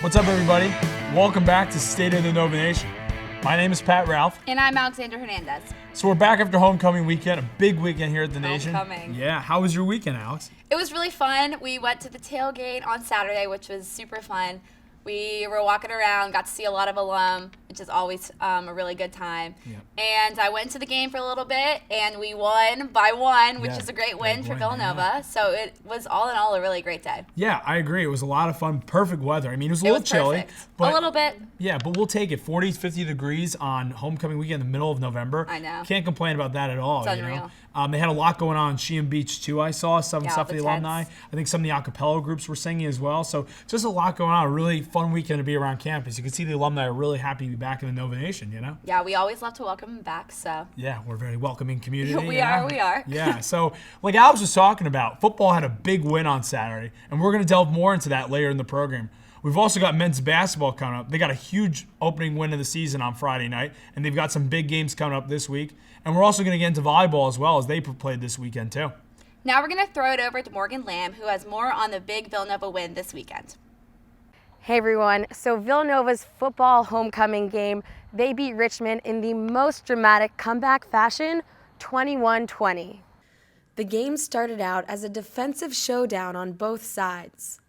What's up, everybody? Welcome back to State of the Nova Nation. My name is Pat Ralph. And I'm Alexander Hernandez. So we're back after homecoming weekend, a big weekend here at the Nation. Homecoming. Yeah, how was your weekend, Alex? It was really fun. We went to the tailgate on Saturday, which was super fun. We were walking around, got to see a lot of alum, which is always a really good time. Yep. And I went to the game for a little bit, and we won by one, which is a great win for Villanova. Yeah. So it was all in all a really great day. Yeah, I agree. It was a lot of fun. Perfect weather. I mean, it was a little chilly. But a little bit. Yeah, but we'll take it. 40, 50 degrees on homecoming weekend in the middle of November. I know. Can't complain about that at all. It's unreal. They had a lot going on in Sheehan Beach, too, I saw. Some stuff for the alumni. I think some of the a cappella groups were singing as well. So just a lot going on. A really fun weekend to be around campus. You can see the alumni are really happy to be back in the Nova Nation, you know? Yeah, we always love to welcome them back, so. Yeah, we're a very welcoming community. We are. Yeah, so like Alex was talking about, football had a big win on Saturday, and we're going to delve more into that later in the program. We've also got men's basketball coming up. They got a huge opening win of the season on Friday night, and they've got some big games coming up this week. And we're also going to get into volleyball as well, as they played this weekend too. Now we're going to throw it over to Morgan Lamb, who has more on the big Villanova win this weekend. Hey everyone, so Villanova's football homecoming game, they beat Richmond in the most dramatic comeback fashion, 21-20. The game started out as a defensive showdown on both sides.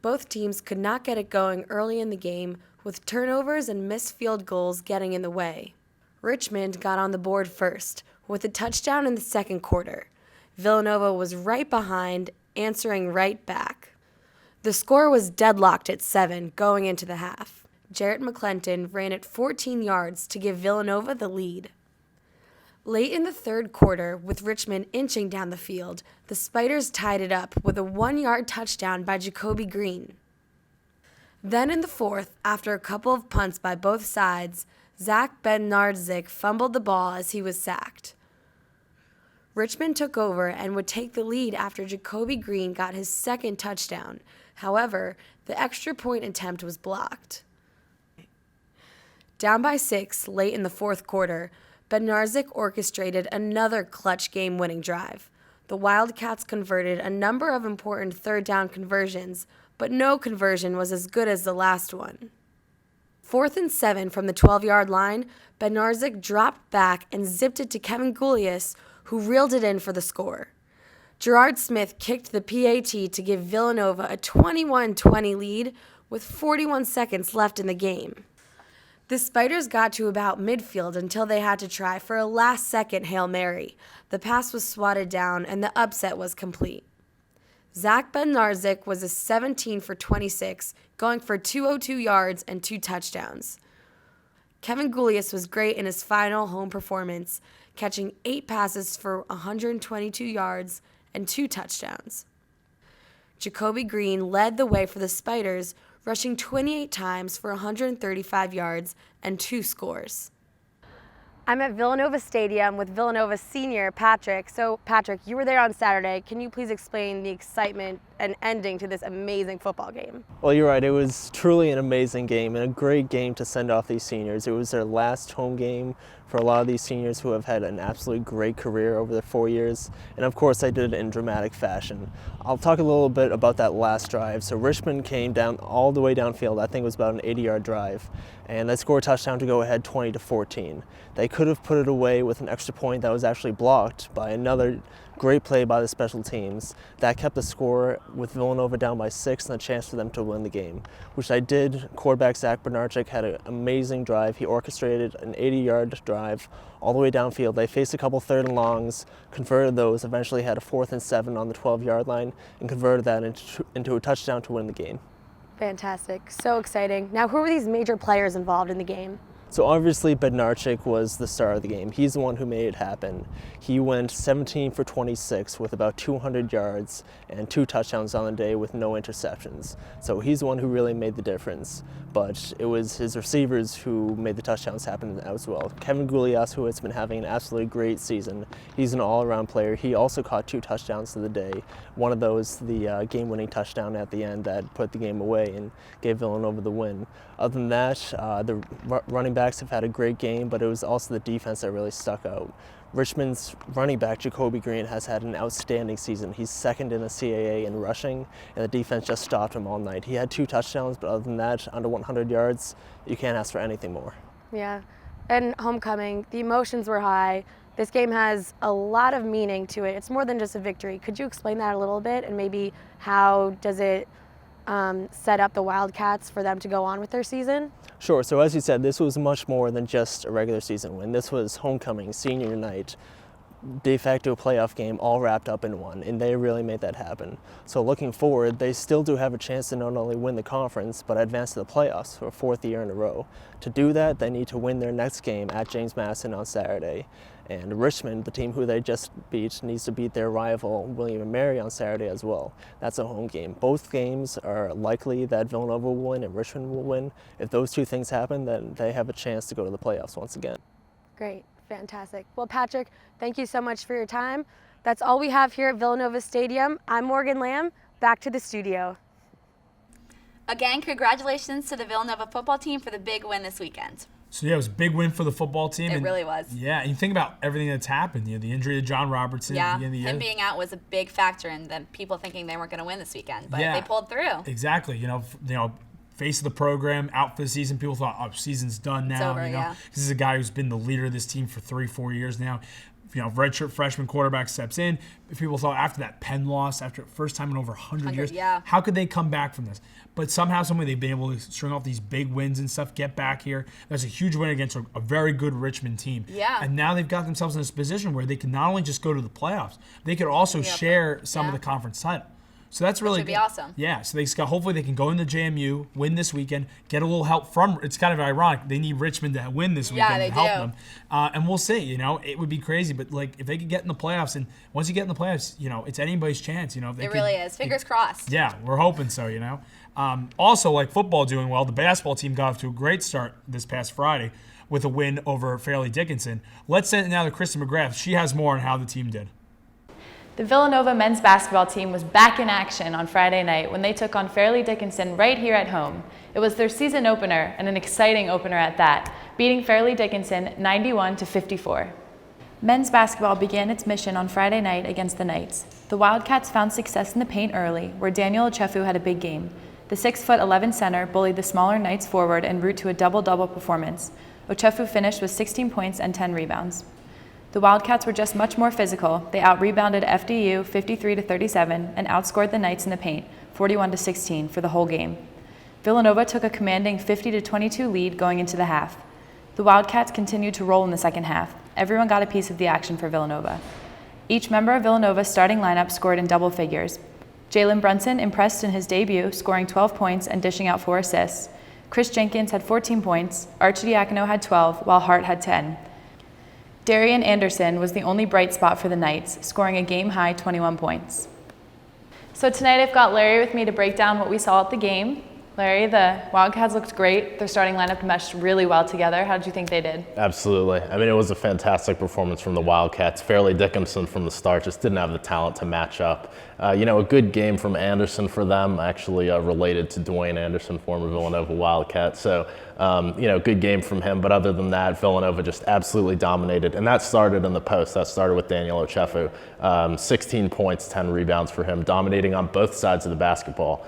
Both teams could not get it going early in the game, with turnovers and missed field goals getting in the way. Richmond got on the board first, with a touchdown in the second quarter. Villanova was right behind, answering right back. The score was deadlocked at 7 going into the half. Jarrett McClinton ran it 14 yards to give Villanova the lead. Late in the third quarter, with Richmond inching down the field, the Spiders tied it up with a 1-yard touchdown by Jacoby Green. Then in the fourth, after a couple of punts by both sides, Zach Bednarczyk fumbled the ball as he was sacked. Richmond took over and would take the lead after Jacoby Green got his second touchdown. However, the extra point attempt was blocked. Down by 6 late in the fourth quarter, Bednarczyk orchestrated another clutch game-winning drive. The Wildcats converted a number of important third-down conversions, but no conversion was as good as the last one. 4th and 7 from the 12-yard line, Bednarczyk dropped back and zipped it to Kevin Goulias, who reeled it in for the score. Gerard Smith kicked the PAT to give Villanova a 21-20 lead with 41 seconds left in the game. The Spiders got to about midfield until they had to try for a last-second Hail Mary. The pass was swatted down and the upset was complete. Zach Bednarczyk was a 17 for 26, going for 202 yards and 2 touchdowns. Kevin Goulias was great in his final home performance, catching 8 passes for 122 yards and 2 touchdowns. Jacoby Green led the way for the Spiders, rushing 28 times for 135 yards and 2 scores. I'm at Villanova Stadium with Villanova senior Patrick. So Patrick, you were there on Saturday. Can you please explain the excitement and ending to this amazing football game? Well, you're right. It was truly an amazing game and a great game to send off these seniors. It was their last home game for a lot of these seniors who have had an absolutely great career over their 4 years. And of course, they did it in dramatic fashion. I'll talk a little bit about that last drive. So Richmond came down all the way downfield. I think it was about an 80-yard drive. And they scored a touchdown to go ahead 20-14. They could have put it away with an extra point that was actually blocked by another great play by the special teams. That kept the score with Villanova down by 6 and a chance for them to win the game, which they did. Quarterback Zach Bednarczyk had an amazing drive. He orchestrated an 80-yard drive all the way downfield. They faced a couple 3rd and longs, converted those, eventually had a 4th and 7 on the 12-yard line, and converted that into a touchdown to win the game. Fantastic. So exciting. Now, who were these major players involved in the game? So obviously Bednarczyk was the star of the game. He's the one who made it happen. He went 17 for 26 with about 200 yards and 2 touchdowns on the day with no interceptions. So he's the one who really made the difference. But it was his receivers who made the touchdowns happen as well. Kevin Goulias, who has been having an absolutely great season, he's an all-around player. He also caught 2 touchdowns of the day. One of those, the game-winning touchdown at the end that put the game away and gave Villanova the win. Other than that, the running backs have had a great game, but it was also the defense that really stuck out. Richmond's running back, Jacoby Green, has had an outstanding season. He's second in the CAA in rushing, and the defense just stopped him all night. He had 2 touchdowns, but other than that, under 100 yards, you can't ask for anything more. Yeah. And homecoming, the emotions were high. This game has a lot of meaning to it. It's more than just a victory. Could you explain that a little bit, and maybe how does it set up the Wildcats for them to go on with their season? Sure. So as you said, this was much more than just a regular season win. This was homecoming, senior night, de facto playoff game, all wrapped up in one, and they really made that happen. So looking forward, they still do have a chance to not only win the conference, but advance to the playoffs for a 4th year in a row. To do that, they need to win their next game at James Madison on Saturday. And Richmond, the team who they just beat, needs to beat their rival, William & Mary, on Saturday as well. That's a home game. Both games are likely that Villanova will win and Richmond will win. If those 2 things happen, then they have a chance to go to the playoffs once again. Great. Fantastic. Well, Patrick, thank you so much for your time. That's all we have here at Villanova Stadium. I'm Morgan Lamb. Back to the studio. Again, congratulations to the Villanova football team for the big win this weekend. So yeah, it was a big win for the football team. It really was. Yeah, and you think about everything that's happened. The injury to John Robertson at the beginning of the year. Him being out was a big factor in the people thinking they weren't going to win this weekend, but Yeah. they pulled through. Exactly. Face of the program, out for the season. People thought, oh, season's done now. It's over, yeah. This is a guy who's been the leader of this team for 3-4 years now. Redshirt freshman quarterback steps in. People thought after that Penn loss, after first time in over 100 years, yeah. how could they come back from this? But somehow, some way, they've been able to string off these big wins and stuff, get back here. That's a huge win against a very good Richmond team. Yeah. And now they've got themselves in this position where they can not only just go to the playoffs, they could also share some of the conference title. So that's really Which would be good. awesome. Yeah, so hopefully they can go into JMU, win this weekend, get a little help from. It's kind of ironic they need Richmond to win this weekend they to help do. them, and we'll see. It would be crazy, but if they could get in the playoffs, and once you get in the playoffs, it's anybody's chance. If they It really is. Fingers crossed. Yeah, we're hoping so. Also, like football doing well, the basketball team got off to a great start this past Friday with a win over Fairleigh Dickinson. Let's send it now to Kristen McGrath. She has more on how the team did. The Villanova men's basketball team was back in action on Friday night when they took on Fairleigh Dickinson right here at home. It was their season opener, and an exciting opener at that, beating Fairleigh Dickinson 91-54. Men's basketball began its mission on Friday night against the Knights. The Wildcats found success in the paint early, where Daniel Ochefu had a big game. The 6'11" center bullied the smaller Knights forward en route to a double-double performance. Ochefu finished with 16 points and 10 rebounds. The Wildcats were just much more physical. They out-rebounded FDU 53-37 and outscored the Knights in the paint 41-16 for the whole game. Villanova took a commanding 50-22 lead going into the half. The Wildcats continued to roll in the second half. Everyone got a piece of the action for Villanova. Each member of Villanova's starting lineup scored in double figures. Jalen Brunson impressed in his debut, scoring 12 points and dishing out 4 assists. Chris Jenkins had 14 points, Archie Diacono had 12, while Hart had 10. Darian Anderson was the only bright spot for the Knights, scoring a game-high 21 points. So tonight I've got Larry with me to break down what we saw at the game. Larry, the Wildcats looked great. Their starting lineup meshed really well together. How did you think they did? Absolutely. It was a fantastic performance from the Wildcats. Fairleigh Dickinson from the start just didn't have the talent to match up. A good game from Anderson for them, actually related to Dwayne Anderson, former Villanova Wildcat. So, good game from him. But other than that, Villanova just absolutely dominated. And that started in the post. That started with Daniel Ochefu. 16 points, 10 rebounds for him, dominating on both sides of the basketball.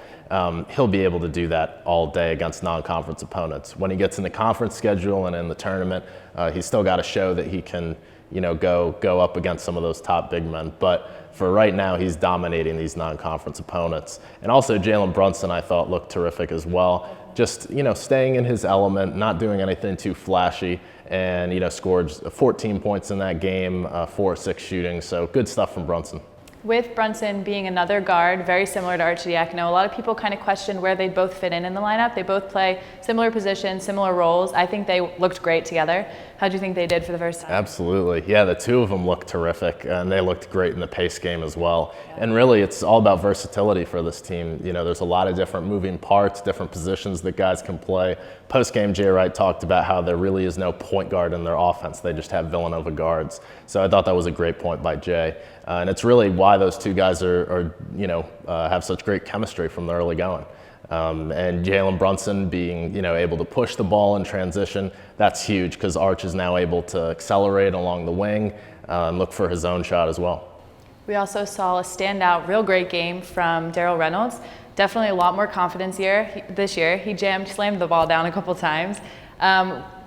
He'll be able to do that all day against non-conference opponents. When he gets in the conference schedule and in the tournament, he's still got to show that he can, go up against some of those top big men. But for right now, he's dominating these non-conference opponents. And also Jalen Brunson, I thought, looked terrific as well. Just, staying in his element, not doing anything too flashy, and, scored 14 points in that game, 4-6 shooting. So good stuff from Brunson. With Brunson being another guard, very similar to Archie Diacono, a lot of people kind of questioned where they both fit in the lineup. They both play similar positions, similar roles. I think they looked great together. How do you think they did for the first time? Absolutely. Yeah, the two of them looked terrific, and they looked great in the pace game as well. And really, it's all about versatility for this team. There's a lot of different moving parts, different positions that guys can play. Post-game, Jay Wright talked about how there really is no point guard in their offense. They just have Villanova guards. So I thought that was a great point by Jay. And it's really why those two guys have such great chemistry from the early going. And Jalen Brunson being, able to push the ball in transition, that's huge because Arch is now able to accelerate along the wing and look for his own shot as well. We also saw a standout, real great game from Daryl Reynolds. Definitely a lot more confidence this year. He slammed the ball down a couple times.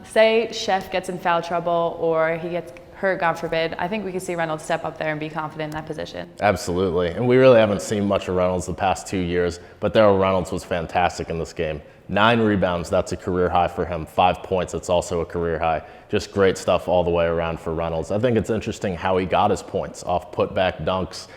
Say Chef gets in foul trouble or he gets hurt, God forbid, I think we could see Reynolds step up there and be confident in that position. Absolutely, and we really haven't seen much of Reynolds the past 2 years, but Daryl Reynolds was fantastic in this game. 9 rebounds, that's a career high for him. 5 points, that's also a career high. Just great stuff all the way around for Reynolds. I think it's interesting how he got his points off putback dunks,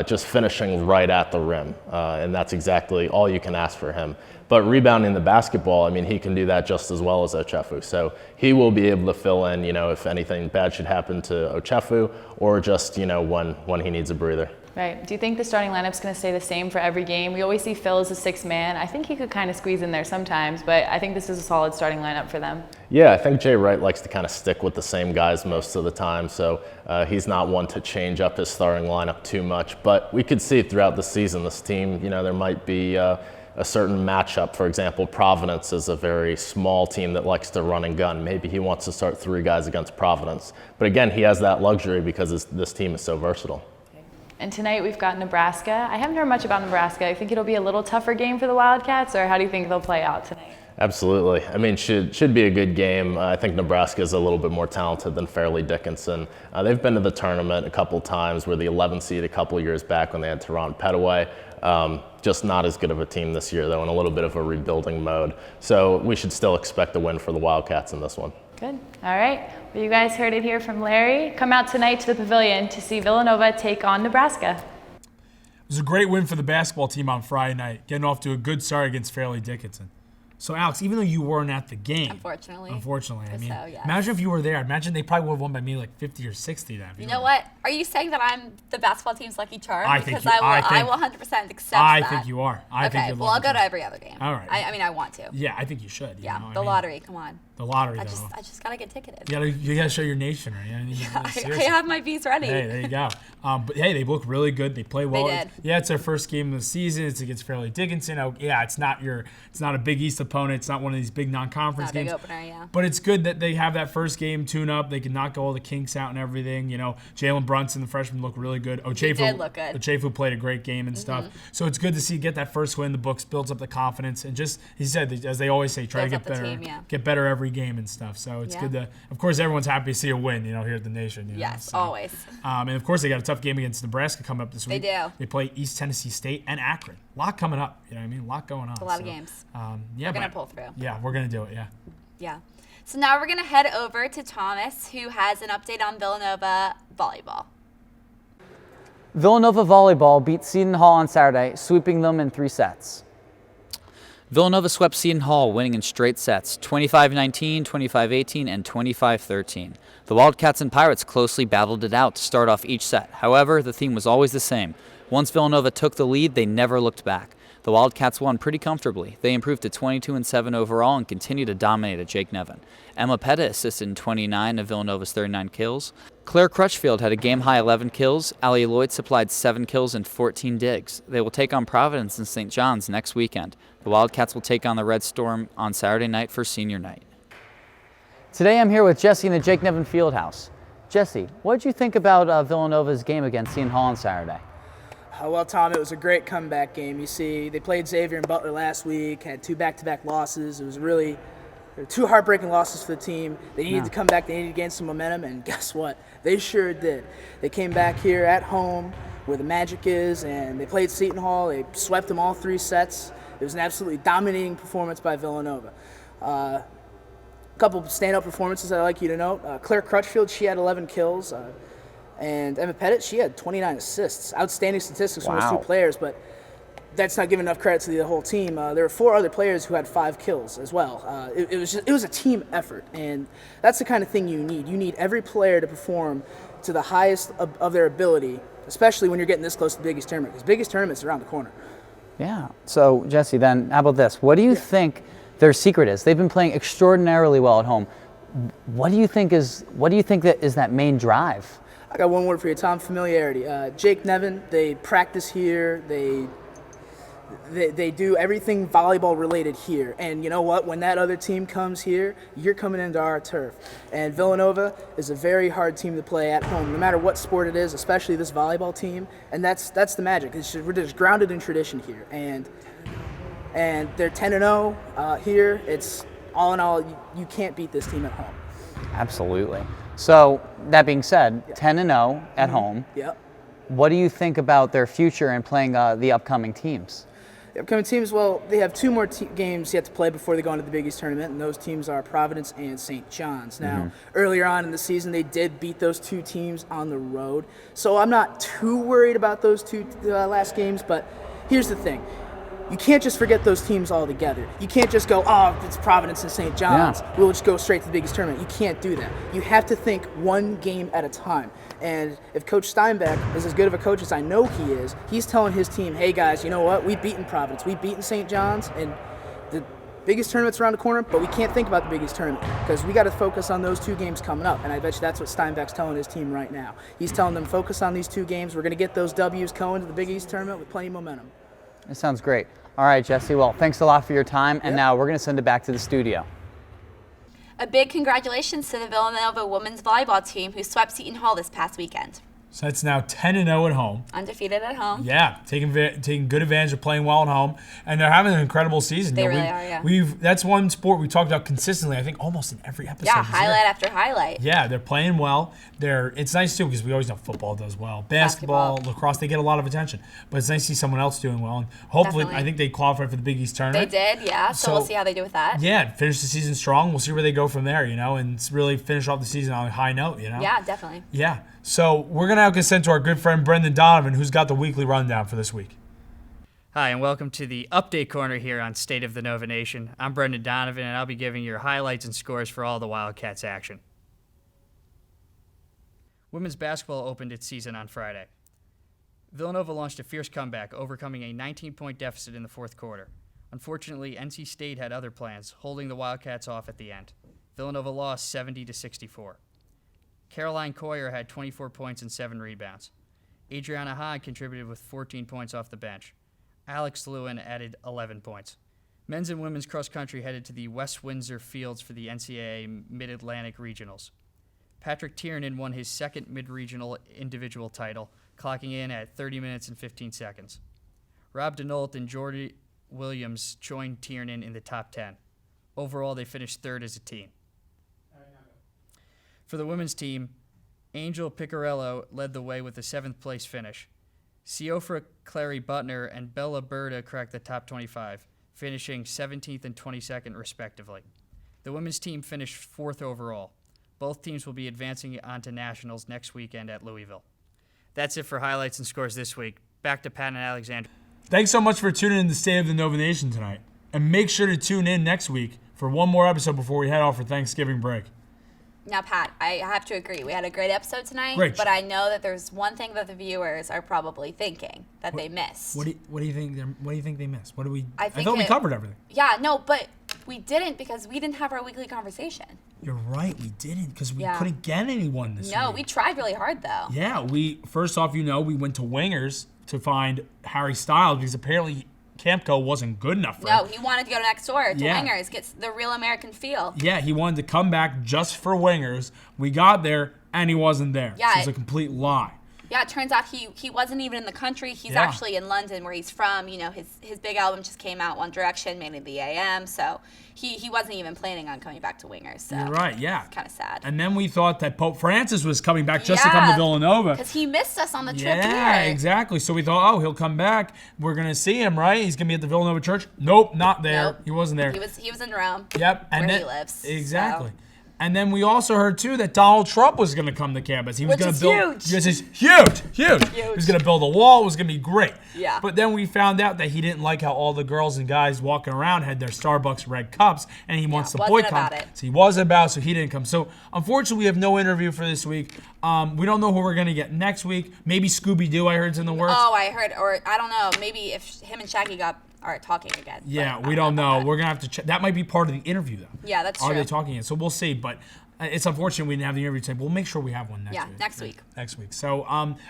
just finishing right at the rim, and that's exactly all you can ask for him. But rebounding the basketball, he can do that just as well as Ochefu. So he will be able to fill in, if anything bad should happen to Ochefu, or just, when he needs a breather. Right. Do you think the starting lineup's going to stay the same for every game? We always see Phil as a 6th man. I think he could kind of squeeze in there sometimes, but I think this is a solid starting lineup for them. Yeah, I think Jay Wright likes to kind of stick with the same guys most of the time, so he's not one to change up his starting lineup too much. But we could see throughout the season, this team, there might be a certain matchup. For example, Providence is a very small team that likes to run and gun. Maybe he wants to start 3 guys against Providence. But again, he has that luxury because this team is so versatile. And tonight we've got Nebraska. I haven't heard much about Nebraska. I think it'll be a little tougher game for the Wildcats, or how do you think they'll play out tonight? Absolutely. Should be a good game. I think Nebraska is a little bit more talented than Fairleigh Dickinson. They've been to the tournament a couple times. We're the 11th seed a couple years back when they had Teron Petaway. Just not as good of a team this year, though, in a little bit of a rebuilding mode. So we should still expect a win for the Wildcats in this one. Good. All right. Well, you guys heard it here from Larry. Come out tonight to the Pavilion to see Villanova take on Nebraska. It was a great win for the basketball team on Friday night, getting off to a good start against Fairleigh Dickinson. So, Alex, even though you weren't at the game, Unfortunately, yes. Imagine if you were there. Imagine they probably would have won by maybe like 50 or 60 then. You know what? Are you saying that I'm the basketball team's lucky charm? I think I will 100% accept that. I think you are. Okay, well, I'll go to every other game. All right. I want to. Yeah, I think you should. The lottery, come on. The lottery, I though. just got to get ticketed. You gotta show your nation, right? I have my beats ready. Hey, there you go. But hey, they look really good. They play well. They did. Yeah, it's their first game of the season. It's against Fairleigh Dickinson. It's not a Big East opponent. It's not one of these big non-conference games. Big opener, yeah. But it's good that they have that first game tune up. They can knock all the kinks out and everything. Jalen Brunson, the freshman, looked really good. He did look good. Ochefu played a great game and stuff. So it's good to get that first win. The books builds up the confidence, and just he said, as they always say, try to get better, get better every game and stuff. So it's good to, of course, everyone's happy to see a win, here at the Nation. Yes, always. And of course, they got a tough game against Nebraska coming up this week. They do. They play East Tennessee State and Akron. A lot coming up. You know what I mean? A lot going on. A lot of games. We're gonna pull through. Yeah, we're gonna do it. Yeah. Yeah. So now we're gonna head over to Thomas, who has an update on Villanova volleyball. Villanova volleyball beat Seton Hall on Saturday, sweeping them in 3 sets. Villanova swept Seton Hall, winning in straight sets, 25-19, 25-18, and 25-13. The Wildcats and Pirates closely battled it out to start off each set. However, the theme was always the same. Once Villanova took the lead, they never looked back. The Wildcats won pretty comfortably. They improved to 22-7 overall and continued to dominate at Jake Nevin. Emma Pettit assisted in 29 of Villanova's 39 kills. Claire Crutchfield had a game-high 11 kills. Allie Lloyd supplied 7 kills and 14 digs. They will take on Providence and St. John's next weekend. The Wildcats will take on the Red Storm on Saturday night for senior night. Today I'm here with Jesse in the Jake Nevin Fieldhouse. Jesse, what did you think about Villanova's game against Seton Hall on Saturday? Well, Tom, it was a great comeback game. You see, they played Xavier and Butler last week, had 2 back-to-back losses. It was really 2 heartbreaking losses for the team. They needed to come back. They needed to gain some momentum, and guess what? They sure did. They came back here at home where the magic is, and they played Seton Hall. They swept them all 3 sets. It was an absolutely dominating performance by Villanova. A couple of standout performances I'd like you to note. Claire Crutchfield, she had 11 kills. And Emma Pettit, she had 29 assists. Outstanding statistics from those 2 players, but that's not giving enough credit to the whole team. There were 4 other players who had 5 kills as well. It was a team effort, and that's the kind of thing you need. You need every player to perform to the highest of their ability, especially when you're getting this close to the biggest tournament, because biggest tournament's around the corner. Yeah. So, Jesse, then how about this? What do you think their secret is? They've been playing extraordinarily well at home. What do you think that is that main drive? I got one word for you, Tom: familiarity. Jake Nevin, they practice here. They They do everything volleyball related here. And you know what? When that other team comes here, you're coming into our turf. And Villanova is a very hard team to play at home, no matter what sport it is, especially this volleyball team. And that's the magic. We're just grounded in tradition here. And they're 10-0 here. It's all in all, you can't beat this team at home. Absolutely. So that being said, 10-0 at home. Yep. What do you think about their future in playing the upcoming teams? The upcoming teams, well, they have two more games yet to play before they go into the Big East tournament, and those teams are Providence and St. John's. Now, earlier on in the season, they did beat those two teams on the road, so I'm not too worried about those two last games, but here's the thing. You can't just forget those teams altogether. You can't just go, oh, it's Providence and St. John's. Yeah. We'll just go straight to the Big East tournament. You can't do that. You have to think one game at a time. And if Coach Steinbeck is as good of a coach as I know he is, he's telling his team, hey, guys, you know what? We've beaten Providence. We've beaten St. John's. And the Big East tournament's around the corner, but we can't think about the Big East tournament because we got to focus on those two games coming up. And I bet you that's what Steinbeck's telling his team right now. He's telling them, focus on these two games. We're going to get those W's going to the Big East tournament with plenty of momentum. That sounds great. All right, Jesse. Well, thanks a lot for your time. And now we're going to send it back to the studio. A big congratulations to the Villanova women's volleyball team who swept Seton Hall this past weekend. So that's now 10-0 at home. Undefeated at home. Yeah, taking good advantage of playing well at home, and they're having an incredible season. They really are, yeah. That's one sport we talked about consistently. I think almost in every episode. Yeah, highlight after highlight. Yeah, they're playing well. It's nice too because we always know football does well. Basketball, lacrosse, they get a lot of attention, but it's nice to see someone else doing well. And hopefully, Definitely. I think they qualified for the Big East tournament. They did, yeah. So we'll see how they do with that. Yeah, finish the season strong. We'll see where they go from there, and really finish off the season on a high note, Yeah, definitely. Yeah. So we're going to now consent to our good friend Brendan Donovan, who's got the weekly rundown for this week. Hi, and welcome to the Update Corner here on State of the Nova Nation. I'm Brendan Donovan, and I'll be giving your highlights and scores for all the Wildcats action. Women's basketball opened its season on Friday. Villanova launched a fierce comeback, overcoming a 19-point deficit in the fourth quarter. Unfortunately, NC State had other plans, holding the Wildcats off at the end. Villanova lost 70-64. Caroline Coyer had 24 points and 7 rebounds. Adriana Hahn contributed with 14 points off the bench. Alex Lewin added 11 points. Men's and women's cross country headed to the West Windsor Fields for the NCAA Mid-Atlantic Regionals. Patrick Tiernan won his second mid-regional individual title, clocking in at 30 minutes and 15 seconds. Rob Denault and Jordy Williams joined Tiernan in the top 10. Overall, they finished third as a team. For the women's team, Angel Piccarello led the way with a 7th place finish. Siofra Clary Butner and Bella Berta cracked the top 25, finishing 17th and 22nd respectively. The women's team finished 4th overall. Both teams will be advancing on to nationals next weekend at Louisville. That's it for highlights and scores this week. Back to Pat and Alexander. Thanks so much for tuning in to State of the Nova Nation tonight. And make sure to tune in next week for one more episode before we head off for Thanksgiving break. Now, Pat, I have to agree. We had a great episode tonight, Great. But I know that there's one thing that the viewers are probably thinking that they missed. What do you think? What do you think they missed? I think thought we covered everything. Yeah, no, but we didn't because we didn't have our weekly conversation. You're right, we didn't because we couldn't get anyone this week. No, we tried really hard though. Yeah, first off, we went to Wingers to find Harry Styles because apparently Campco wasn't good enough for him. No, he wanted to go next door to Wingers, get the real American feel. Yeah, he wanted to come back just for Wingers. We got there, and he wasn't there. Yeah, so it's a complete lie. Yeah, it turns out he wasn't even in the country. He's actually in London where he's from. His big album just came out, One Direction, made in the AM. So he wasn't even planning on coming back to Wingers. So you're right, yeah. It's kind of sad. And then we thought that Pope Francis was coming back just to come to Villanova. Because he missed us on the trip here. Yeah, exactly. So we thought, he'll come back. We're going to see him, right? He's going to be at the Villanova church. Nope, not there. Nope. He wasn't there. He was in Rome. Yep. And where he lives. Exactly. So. And then we also heard, too, that Donald Trump was going to come to campus. He was going to build. Huge. Huge. He was going to build a wall. It was going to be great. Yeah. But then we found out that he didn't like how all the girls and guys walking around had their Starbucks red cups, and he wants to boycott. So he wasn't about, so he didn't come. So unfortunately, we have no interview for this week. We don't know who we're going to get next week. Maybe Scooby-Doo, I heard, is in the works. Oh, I heard, or I don't know. Maybe if him and Shaggy are talking again. Yeah, we don't know. We're going to have to check. That might be part of the interview, though. Yeah, that's true. Are they talking again? So we'll see. But It's unfortunate we didn't have the interview today. We'll make sure we have one next week. Yeah, next week. Next week. So,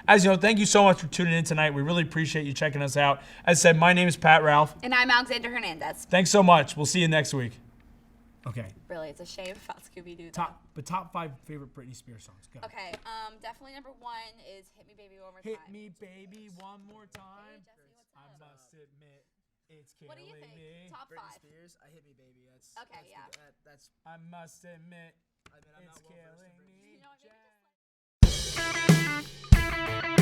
as you know, thank you so much for tuning in tonight. We really appreciate you checking us out. As I said, my name is Pat Ralph. And I'm Alexander Hernandez. Thanks so much. We'll see you next week. Okay. Really, it's a shame about Scooby-Doo. Top 5 favorite Britney Spears songs. Go. Okay, definitely number 1 is "Hit Me Baby One More Time." Hit me, baby, one more time. Hey, Jesse, what's I up? must admit, it's killing What do you think? me. Top 5. Spears, I Hit Me Baby. Okay, yeah. That's. I must admit, I mean, I'm it's not well versed in killing Britney. me. You know what, maybe just like